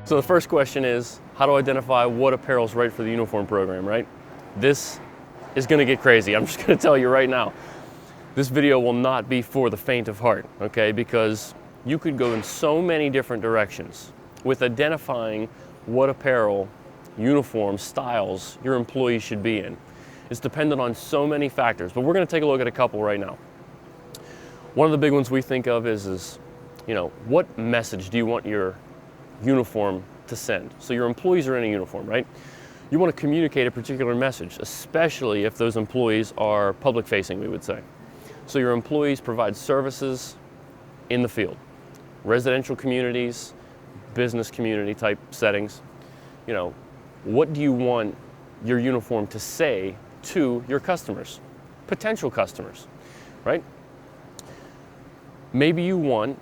So the first question is, how to identify what apparel is right for the uniform program, right? This is going to get crazy. I'm just going to tell you right now. This video will not be for the faint of heart, okay? Because you could go in so many different directions with identifying what apparel, uniform, styles your employees should be in. It's dependent on so many factors, but we're going to take a look at a couple right now. One of the big ones we think of is what message do you want your uniform to send? So your employees are in a uniform, right? You want to communicate a particular message, especially if those employees are public facing, we would say. So your employees provide services in the field, residential communities, business community type settings. What do you want your uniform to say to your customers, potential customers, right? Maybe you want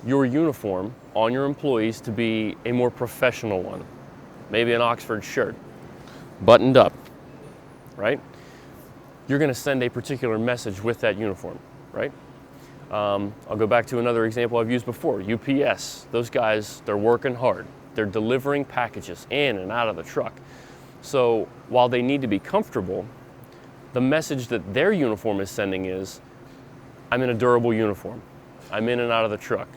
your uniform on your employees to be a more professional one, maybe an Oxford shirt, buttoned up, right? You're going to send a particular message with that uniform, right? I'll go back to another example I've used before, UPS. Those guys, they're working hard. They're delivering packages in and out of the truck. So while they need to be comfortable, the message that their uniform is sending is, I'm in a durable uniform. I'm in and out of the truck.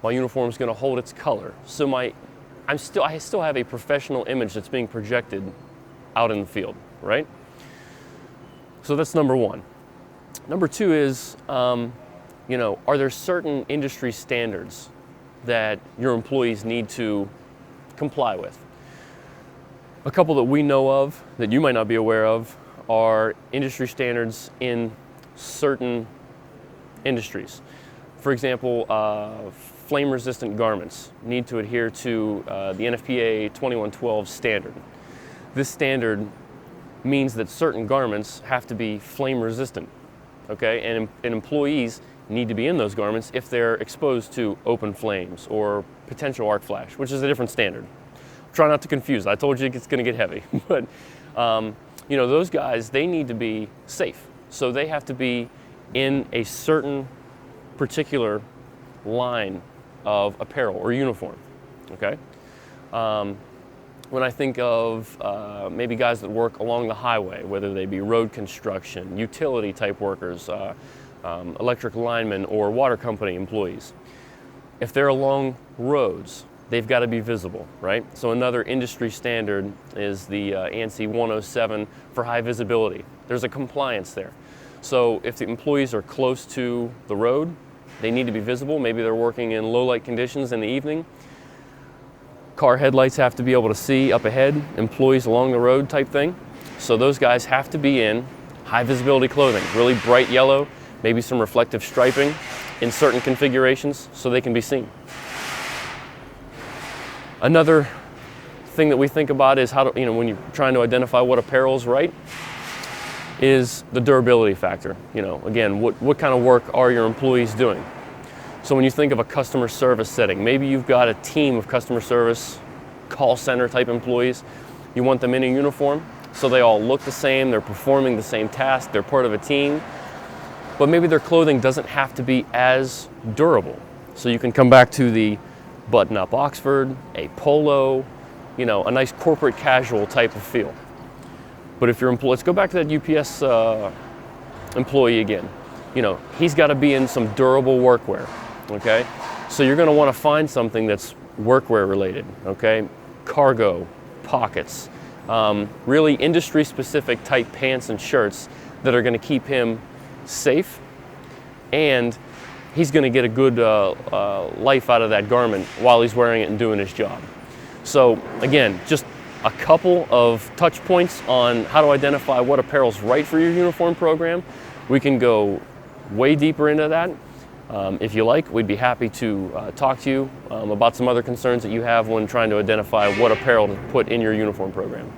My uniform is going to hold its color. So I still have a professional image that's being projected out in the field, right? So that's number one. Number two is, are there certain industry standards that your employees need to comply with? A couple that we know of that you might not be aware of are industry standards in certain industries. For example, flame-resistant garments need to adhere to the NFPA 2112 standard. This standard means that certain garments have to be flame-resistant, okay? And employees need to be in those garments if they're exposed to open flames or potential arc flash, which is a different standard. Try not to confuse. I told you it's going to get heavy, but those guys, they need to be safe. So they have to be in a certain particular line of apparel or uniform, okay? When I think of maybe guys that work along the highway, whether they be road construction, utility type workers, electric linemen, or water company employees, if they're along roads, they've got to be visible, right? So another industry standard is the ANSI 107 for high visibility. There's a compliance there. So if the employees are close to the road, they need to be visible. Maybe they're working in low light conditions in the evening. Car headlights have to be able to see up ahead, employees along the road type thing. So those guys have to be in high visibility clothing, really bright yellow, maybe some reflective striping in certain configurations so they can be seen. Another thing that we think about is how to, when you're trying to identify what apparel is right, is the durability factor. Again, what kind of work are your employees doing? So when you think of a customer service setting, maybe you've got a team of customer service, call center type employees. You want them in a uniform so they all look the same, they're performing the same task, they're part of a team, but maybe their clothing doesn't have to be as durable. So you can come back to the button-up Oxford, a polo, a nice corporate casual type of feel. But if you're let's go back to that UPS employee again. He's got to be in some durable workwear, okay? So you're going to want to find something that's workwear related, okay? Cargo, pockets, really industry-specific type pants and shirts that are going to keep him safe, and he's going to get a good life out of that garment while he's wearing it and doing his job. So again, just a couple of touch points on how to identify what apparel's right for your uniform program. We can go way deeper into that. If you like, we'd be happy to talk to you about some other concerns that you have when trying to identify what apparel to put in your uniform program.